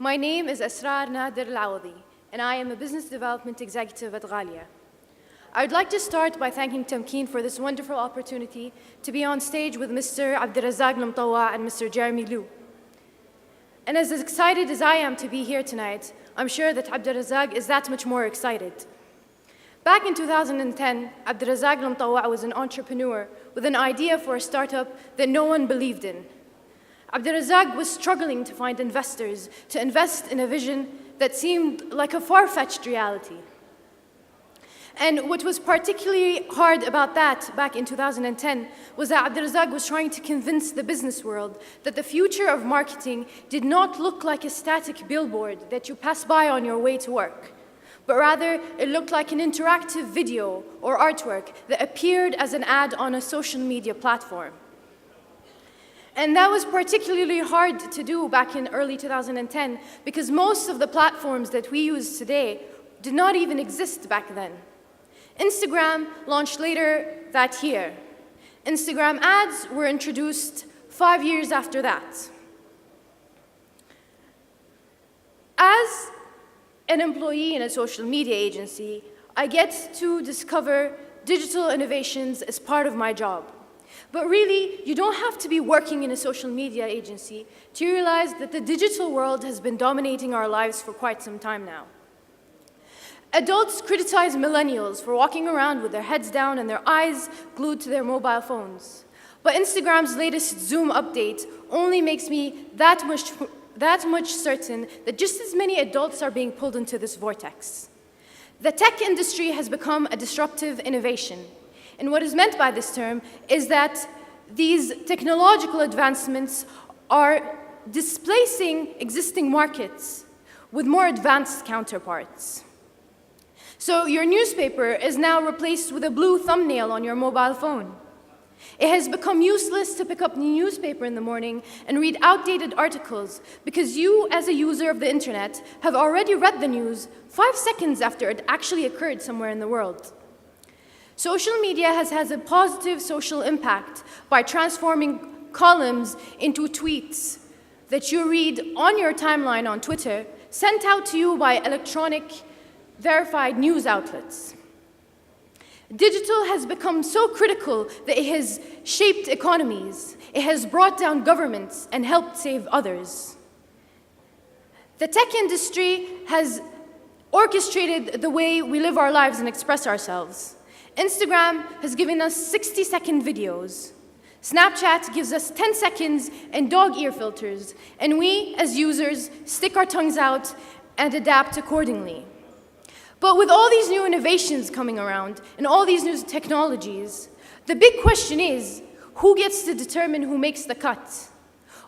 My name is Asrar Nader Al-Awadi, and I am a business development executive at Ghaliah. I would like to start by thanking Tamkeen for this wonderful opportunity to be on stage with Mr. Abdulrazaq AlMutawa and Mr. Jermey Liew. And as excited as I am to be here tonight, I'm sure that Abdulrazaq is that much more excited. Back in 2010, Abdulrazaq AlMutawa was an entrepreneur with an idea for a startup that no one believed in. Abdulrazaq was struggling to find investors to invest in a vision that seemed like a far-fetched reality. And what was particularly hard about that back in 2010 was that Abdulrazaq was trying to convince the business world that the future of marketing did not look like a static billboard that you pass by on your way to work, but rather it looked like an interactive video or artwork that appeared as an ad on a social media platform. And that was particularly hard to do back in early 2010 because most of the platforms that we use today did not even exist back then. Instagram launched later that year. Instagram ads were introduced 5 years after that. As an employee in a social media agency, I get to discover digital innovations as part of my job. But really, you don't have to be working in a social media agency to realize that the digital world has been dominating our lives for quite some time now. Adults criticize millennials for walking around with their heads down and their eyes glued to their mobile phones. But Instagram's latest Zoom update only makes me that much certain that just as many adults are being pulled into this vortex. The tech industry has become a disruptive innovation. And what is meant by this term is that these technological advancements are displacing existing markets with more advanced counterparts. So your newspaper is now replaced with a blue thumbnail on your mobile phone. It has become useless to pick up the newspaper in the morning and read outdated articles because you, as a user of the internet, have already read the news 5 seconds after it actually occurred somewhere in the world. Social media has had a positive social impact by transforming columns into tweets that you read on your timeline on Twitter, sent out to you by electronic verified news outlets. Digital has become so critical that it has shaped economies, it has brought down governments and helped save others. The tech industry has orchestrated the way we live our lives and express ourselves. Instagram has given us 60-second videos. Snapchat gives us 10 seconds and dog ear filters, and we, as users, stick our tongues out and adapt accordingly. But with all these new innovations coming around and all these new technologies, the big question is, who gets to determine who makes the cut?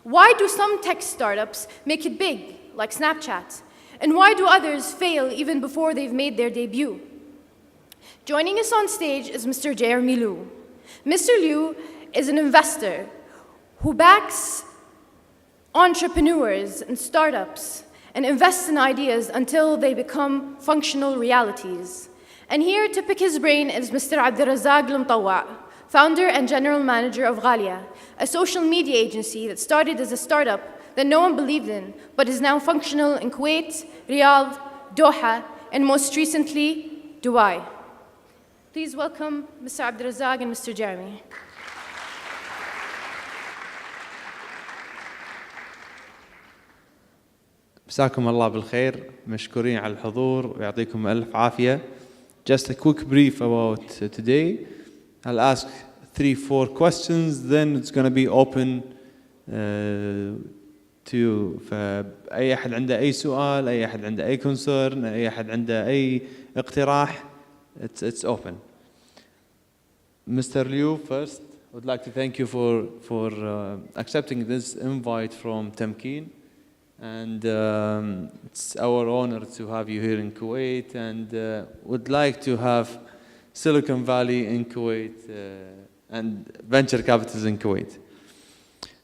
Why do some tech startups make it big, like Snapchat? And why do others fail even before they've made their debut? Joining us on stage is Mr. Jermey Liew. Mr. Liew is an investor who backs entrepreneurs and startups and invests in ideas until they become functional realities. And here to pick his brain is Mr. Abdulrazaq AlMutawa, founder and general manager of Ghaliah, a social media agency that started as a startup that no one believed in, but is now functional in Kuwait, Riyadh, Doha, and most recently, Dubai. Please welcome Mr. Abdulrazaq and Mr. Jermey. مساكم الله بالخير مشكورين على الحضور ويعطيكم ألف عافية. Just a quick brief about today. I'll ask 3-4 questions, then it's going to be open to you. فأي أحد عنده أي سؤال، أي أحد عنده أي concern، أي أحد عنده أي اقتراح، it's open. Mr. Liew, first, I would like to thank you for accepting this invite from Tamkeen. And it's our honor to have you here in Kuwait, and would like to have Silicon Valley in Kuwait and venture capitals in Kuwait.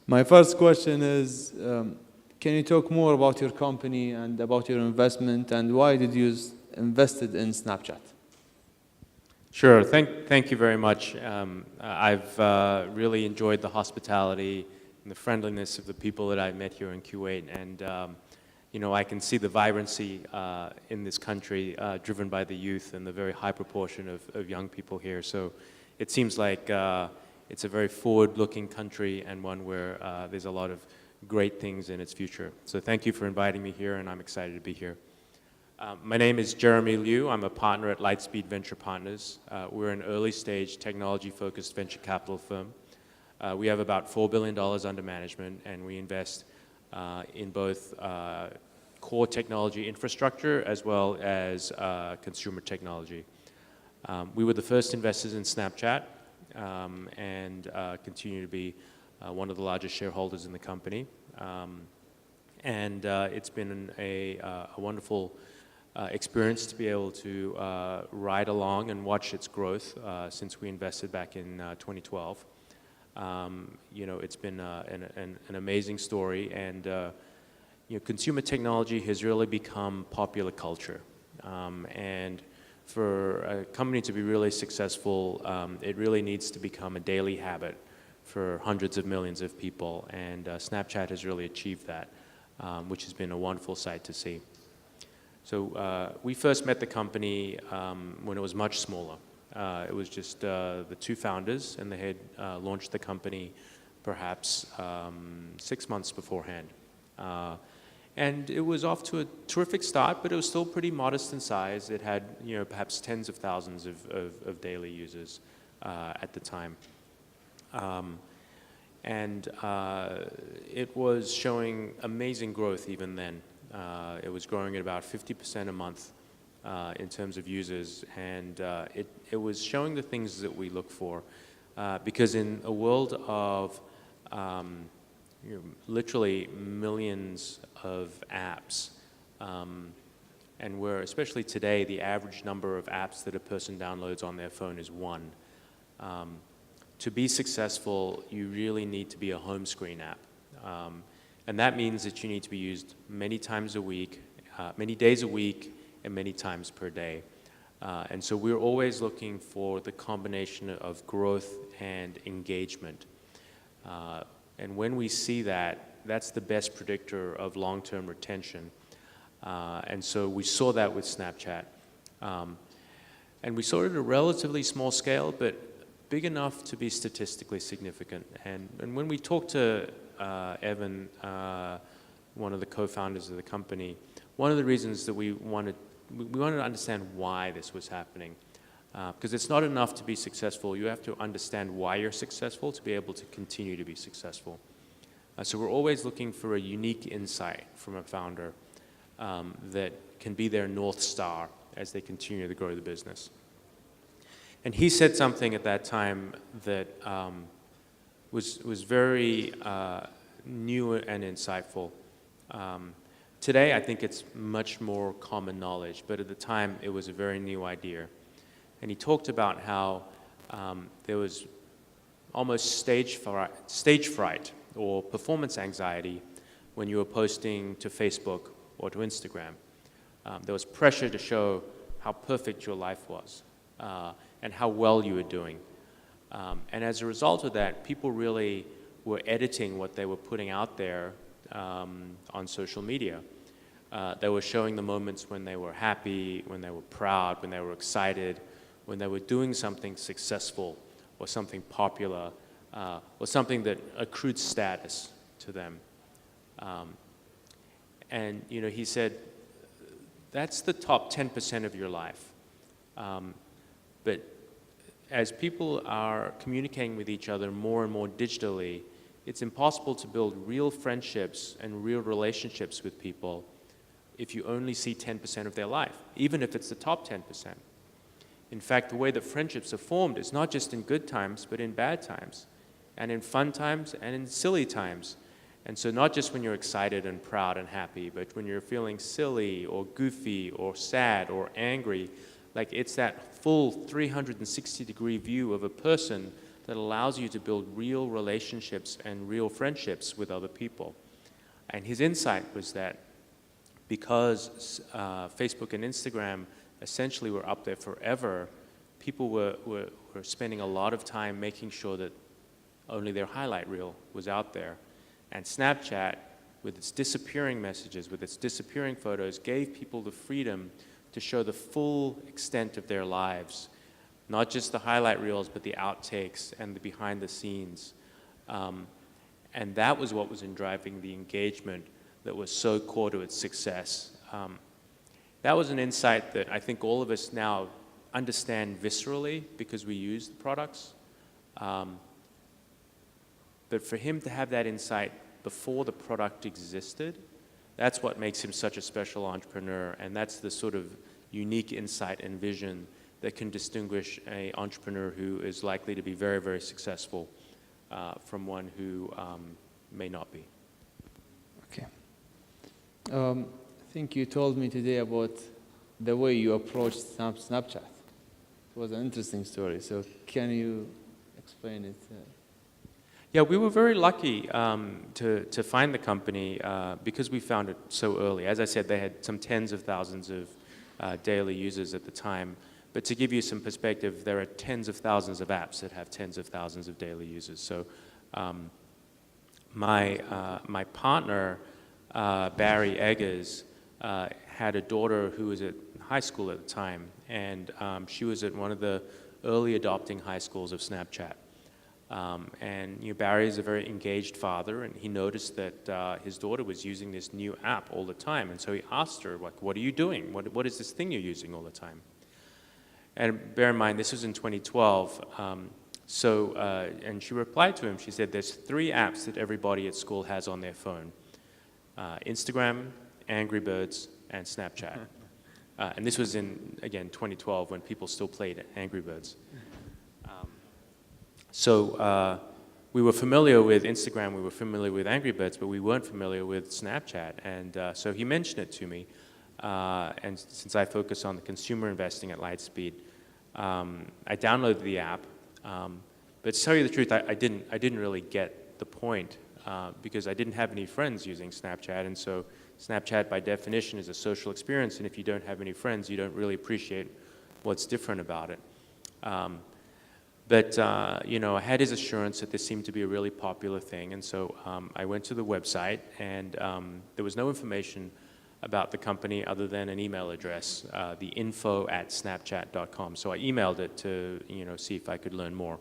My first question is, can you talk more about your company and about your investment, and why did you invested in Snapchat? Sure. Thank you very much. I've really enjoyed the hospitality and the friendliness of the people that I met here in Kuwait, and I can see the vibrancy in this country driven by the youth and the very high proportion of young people here. So it seems like it's a very forward-looking country and one where there's a lot of great things in its future. So thank you for inviting me here, and I'm excited to be here. My name is Jermey Liew. I'm a partner at Lightspeed Venture Partners. We're an early-stage technology-focused venture capital firm. We have about $4 billion under management, and we invest in both core technology infrastructure as well as consumer technology. We were the first investors in Snapchat and continue to be one of the largest shareholders in the company. It's been a wonderful experience to be able to ride along and watch its growth since we invested back in 2012. It's been an amazing story, and consumer technology has really become popular culture. And for a company to be really successful, it really needs to become a daily habit for hundreds of millions of people, and Snapchat has really achieved that, which has been a wonderful sight to see. So we first met the company when it was much smaller. It was just the two founders, and they had launched the company perhaps 6 months beforehand. And it was off to a terrific start, but it was still pretty modest in size. It had, perhaps tens of thousands of daily users at the time. It was showing amazing growth even then. It was growing at about 50% a month in terms of users, and it was showing the things that we look for. Because in a world of literally millions of apps, and where, especially today, the average number of apps that a person downloads on their phone is 1. To be successful, you really need to be a home screen app. And that means that you need to be used many times a week, many days a week, and many times per day. And so we're always looking for the combination of growth and engagement. And when we see that, that's the best predictor of long-term retention. And so we saw that with Snapchat. And we saw it at a relatively small scale, but big enough to be statistically significant. And when we talked to Evan, one of the co-founders of the company, one of the reasons that we wanted to understand why this was happening. Because it's not enough to be successful. You have to understand why you're successful to be able to continue to be successful. So we're always looking for a unique insight from a founder that can be their North Star as they continue to grow the business. And he said something at that time that was very new and insightful. Today, I think it's much more common knowledge, but at the time, it was a very new idea. And he talked about how there was almost stage fright or performance anxiety when you were posting to Facebook or to Instagram. There was pressure to show how perfect your life was and how well you were doing. And as a result of that, people really were editing what they were putting out there on social media. They were showing the moments when they were happy, when they were proud, when they were excited, when they were doing something successful or something popular or something that accrued status to them. And he said, that's the top 10% of your life. But as people are communicating with each other more and more digitally, it's impossible to build real friendships and real relationships with people if you only see 10% of their life, even if it's the top 10%. In fact, the way that friendships are formed is not just in good times, but in bad times, and in fun times, and in silly times. And so not just when you're excited and proud and happy, but when you're feeling silly or goofy or sad or angry, like it's that full 360-degree view of a person that allows you to build real relationships and real friendships with other people. And his insight was that because Facebook and Instagram essentially were up there forever, people were spending a lot of time making sure that only their highlight reel was out there. And Snapchat with its disappearing messages, with its disappearing photos, gave people the freedom to show the full extent of their lives, not just the highlight reels, but the outtakes and the behind the scenes. And that was what was in driving the engagement that was so core to its success. That was an insight that I think all of us now understand viscerally because we use the products. But for him to have that insight before the product existed, that's what makes him such a special entrepreneur, and that's the sort of unique insight and vision that can distinguish an entrepreneur who is likely to be very, very successful from one who may not be. Okay. I think you told me today about the way you approached Snapchat. It was an interesting story, so can you explain it? Yeah, we were very lucky to find the company because we found it so early. As I said, they had some tens of thousands of daily users at the time. But to give you some perspective, there are tens of thousands of apps that have tens of thousands of daily users. So my partner, Barry Eggers, had a daughter who was at high school at the time, and she was at one of the early adopting high schools of Snapchat. And Barry is a very engaged father, and he noticed that his daughter was using this new app all the time. And so he asked her, like, what are you doing? What is this thing you're using all the time? And bear in mind, this was in 2012. And she replied to him, she said, there's 3 apps that everybody at school has on their phone. Instagram, Angry Birds, and Snapchat. And this was in, again, 2012 when people still played Angry Birds. So we were familiar with Instagram, we were familiar with Angry Birds, but we weren't familiar with Snapchat. And so he mentioned it to me. And since I focus on the consumer investing at Lightspeed, I downloaded the app. But to tell you the truth, I didn't really get the point because I didn't have any friends using Snapchat. And so Snapchat, by definition, is a social experience. And if you don't have any friends, you don't really appreciate what's different about it. But I had his assurance that this seemed to be a really popular thing, and so I went to the website, and there was no information about the company other than an email address, the info@snapchat.com. So I emailed it to see if I could learn more,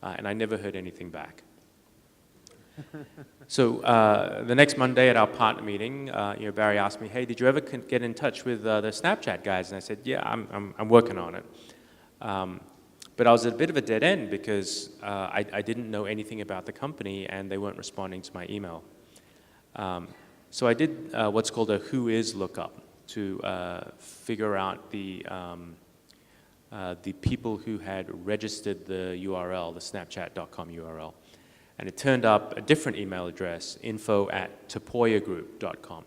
and I never heard anything back. So the next Monday at our partner meeting, Barry asked me, "Hey, did you ever get in touch with the Snapchat guys?" And I said, "Yeah, I'm working on it." But I was at a bit of a dead end because I didn't know anything about the company and they weren't responding to my email. So I did what's called a Whois Lookup to figure out the people who had registered the URL, the snapchat.com URL. And it turned up a different email address, info@tapoyagroup.com.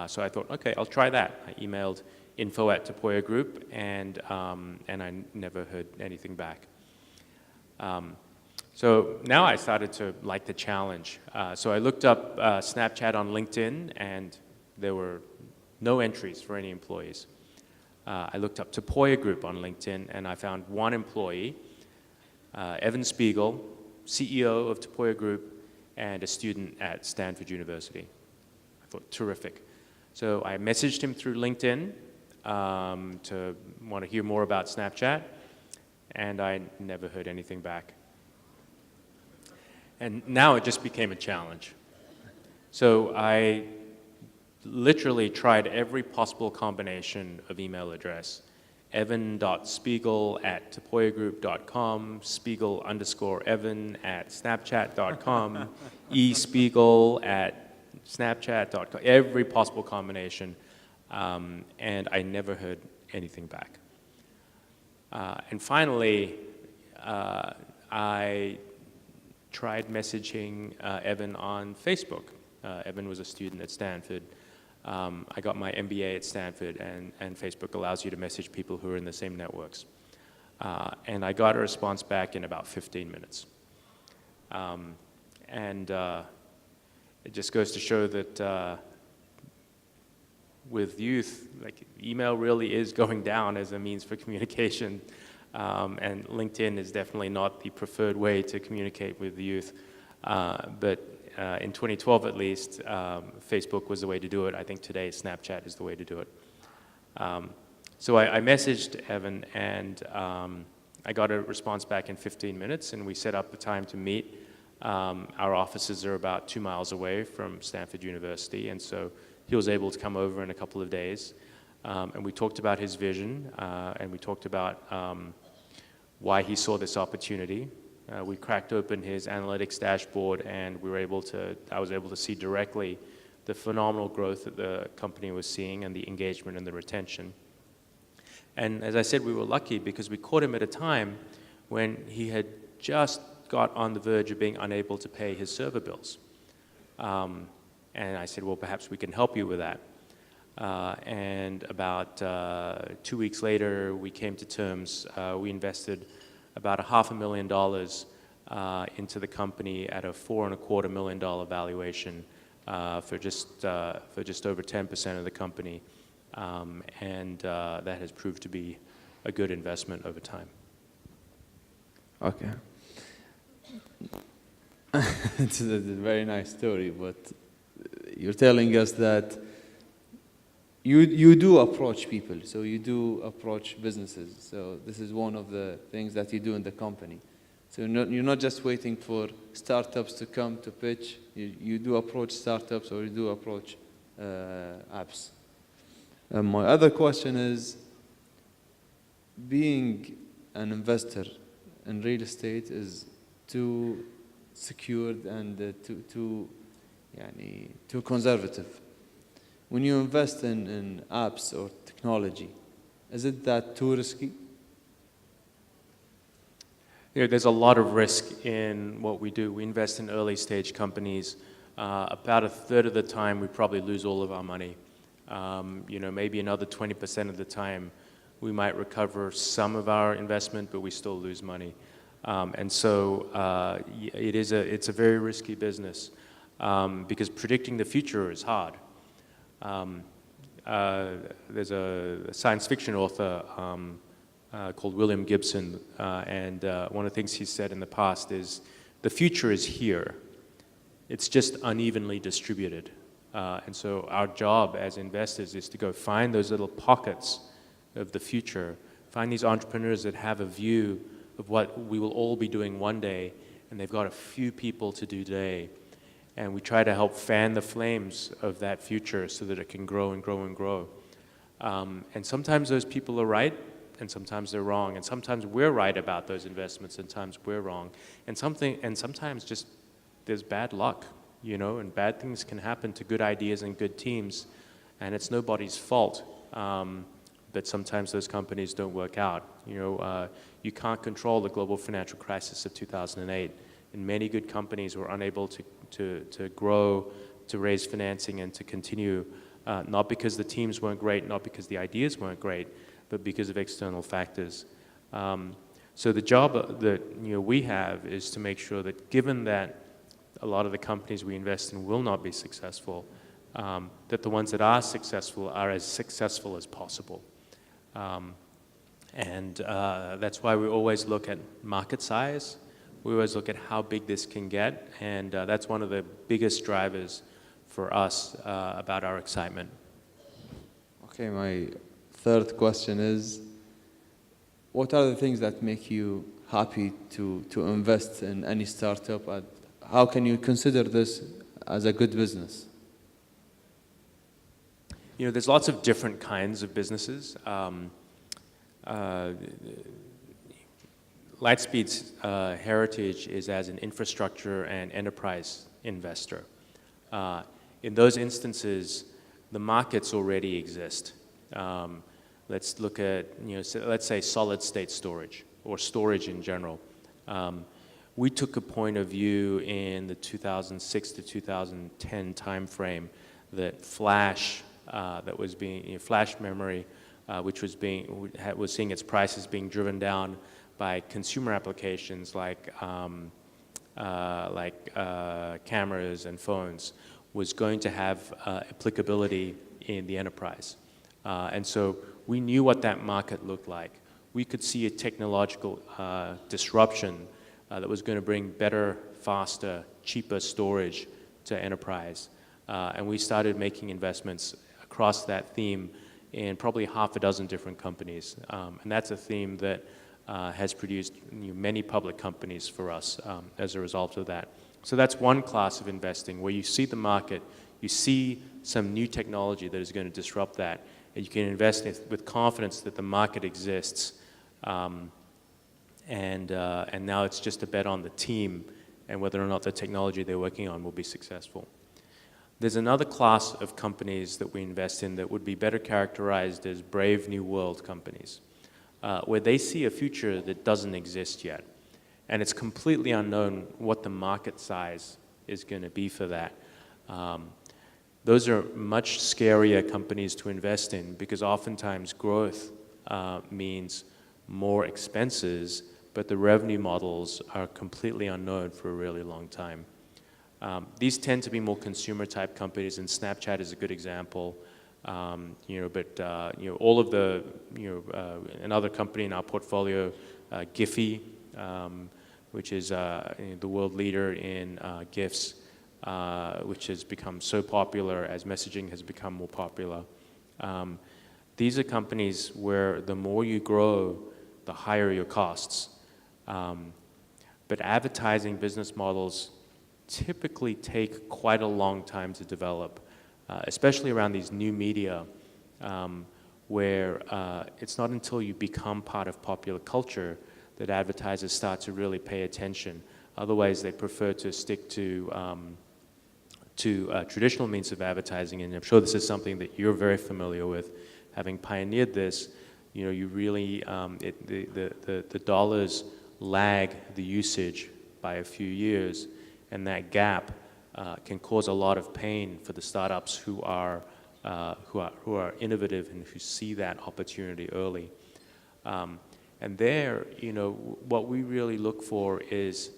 So I thought, okay, I'll try that. I emailed info@tapoyagroup, and I never heard anything back. So now I started to like the challenge. So I looked up Snapchat on LinkedIn, and there were no entries for any employees. I looked up Tapoya Group on LinkedIn, and I found one employee, Evan Spiegel, CEO of Tapoya Group, and a student at Stanford University. I thought, terrific. So I messaged him through LinkedIn to want to hear more about Snapchat, and I never heard anything back. And now it just became a challenge. So I literally tried every possible combination of email address. evan.spiegel@tapoyagroup.com, spiegel_evan@snapchat.com, espiegel@snapchat.com, every possible combination. And I never heard anything back. And finally, I tried messaging Evan on Facebook. Evan was a student at Stanford. I got my MBA at Stanford, and Facebook allows you to message people who are in the same networks. And I got a response back in about 15 minutes. It just goes to show that with youth, like, email really is going down as a means for communication. And LinkedIn is definitely not the preferred way to communicate with the youth. But in 2012 at least, Facebook was the way to do it. I think today Snapchat is the way to do it. So I messaged Evan, and I got a response back in 15 minutes, and we set up a time to meet. Our offices are about 2 miles away from Stanford University, and so he was able to come over in a couple of days. And we talked about his vision, and we talked about why he saw this opportunity. We cracked open his analytics dashboard, and I was able to see directly the phenomenal growth that the company was seeing and the engagement and the retention. And as I said, we were lucky because we caught him at a time when he had just got on the verge of being unable to pay his server bills. And I said, well, perhaps we can help you with that. And about 2 weeks later, we came to terms. We invested about $500,000 into the company at a $4.25 million valuation for just over 10% of the company. And that has proved to be a good investment over time. Okay. It's a very nice story, but you're telling us that you do approach people, so you do approach businesses. So this is one of the things that you do in the company. So you're not just waiting for startups to come to pitch. You do approach startups, or you do approach apps. My other question is, being an investor in real estate is too secured and too conservative. When you invest in apps or technology, is it that too risky? There's a lot of risk in what we do. We invest in early stage companies. About a third of the time, we probably lose all of our money. Maybe another 20% of the time, we might recover some of our investment, but we still lose money. And so it's a very risky business because predicting the future is hard. There's a science fiction author called William Gibson, and one of the things he said in the past is, the future is here. It's just unevenly distributed. And so our job as investors is to go find those little pockets of the future, find these entrepreneurs that have a view of what we will all be doing one day, and they've got a few people to do today. And we try to help fan the flames of that future so that it can grow and grow and grow. And sometimes those people are right, and sometimes they're wrong. And sometimes we're right about those investments, and sometimes we're wrong. And sometimes just there's bad luck, and bad things can happen to good ideas and good teams, and it's nobody's fault. But sometimes those companies don't work out. You can't control the global financial crisis of 2008. And many good companies were unable to grow, to raise financing, and to continue, not because the teams weren't great, not because the ideas weren't great, but because of external factors. So the job that we have is to make sure that, given that a lot of the companies we invest in will not be successful, that the ones that are successful are as successful as possible. And that's why we always look at market size. We always look at how big this can get, and that's one of the biggest drivers for us about our excitement. Okay, my third question is, what are the things that make you happy to invest in any startup? How can you consider this as a good business? There's lots of different kinds of businesses. Lightspeed's heritage is as an infrastructure and enterprise investor. In those instances, the markets already exist. Let's look at, let's say solid state storage or storage in general. We took a point of view in the 2006 to 2010 timeframe that flash flash memory, which was seeing its prices being driven down by consumer applications like cameras and phones, was going to have applicability in the enterprise. And so we knew what that market looked like. We could see a technological disruption that was going to bring better, faster, cheaper storage enterprise. And we started making investments across that theme in probably half a dozen different companies. And that's a theme that has produced many public companies for us as a result of that. So that's one class of investing where you see the market, you see some new technology that is going to disrupt that, and you can invest with confidence that the market exists. And now it's just a bet on the team and whether or not the technology they're working on will be successful. There's another class of companies that we invest in that would be better characterized as brave new world companies, where they see a future that doesn't exist yet. And it's completely unknown what the market size is going to be for that. Those are much scarier companies to invest in because oftentimes growth means more expenses, but the revenue models are completely unknown for a really long time. These tend to be more consumer type companies, and Snapchat is a good example. All of the, another company in our portfolio, Giphy, which is the world leader in GIFs, which has become so popular as messaging has become more popular. These are companies where the more you grow, the higher your costs. But advertising business models typically take quite a long time to develop, especially around these new media, where it's not until you become part of popular culture that advertisers start to really pay attention. Otherwise, they prefer to stick to traditional means of advertising, and I'm sure this is something that you're very familiar with, having pioneered this. You really, the dollars lag the usage by a few years, and that gap can cause a lot of pain for the startups who are innovative and who see that opportunity early. And there, what we really look for is,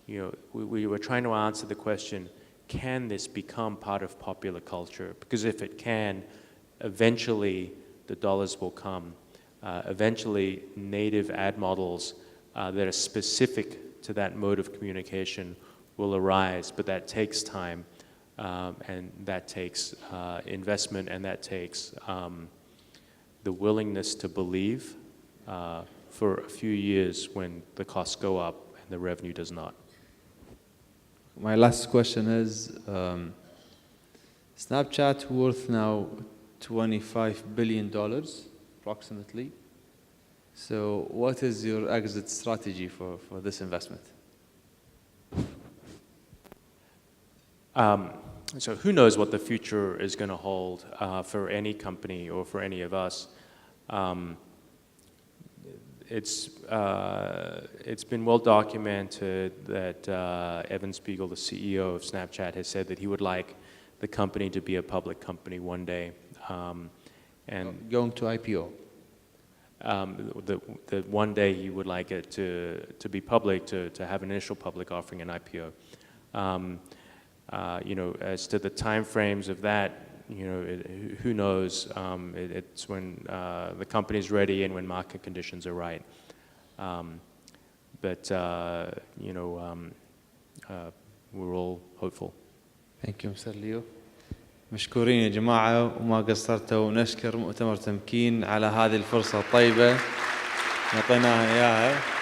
we were trying to answer the question, can this become part of popular culture? Because if it can, eventually the dollars will come. Eventually, native ad models that are specific to that mode of communication will arise, but that takes time, and that takes investment, and that takes the willingness to believe for a few years when the costs go up and the revenue does not. My last question is, Snapchat worth now $25 billion, approximately. So what is your exit strategy for this investment? So who knows what the future is going to hold for any company or for any of us. It's been well documented that Evan Spiegel, the CEO of Snapchat, has said that he would like the company to be a public company one day. And going to IPO? That one day he would like it to be public, to have an initial public offering, an IPO. As to the time frames of that, who knows? It's when the company's ready and when market conditions are right. But we're all hopeful. Thank you, Mr. Liew. مشكورين يا جماعة، وما قصرتوا، ونشكر مؤتمر تمكين على هذه الفرصة الطيبة نعطيناها إياها.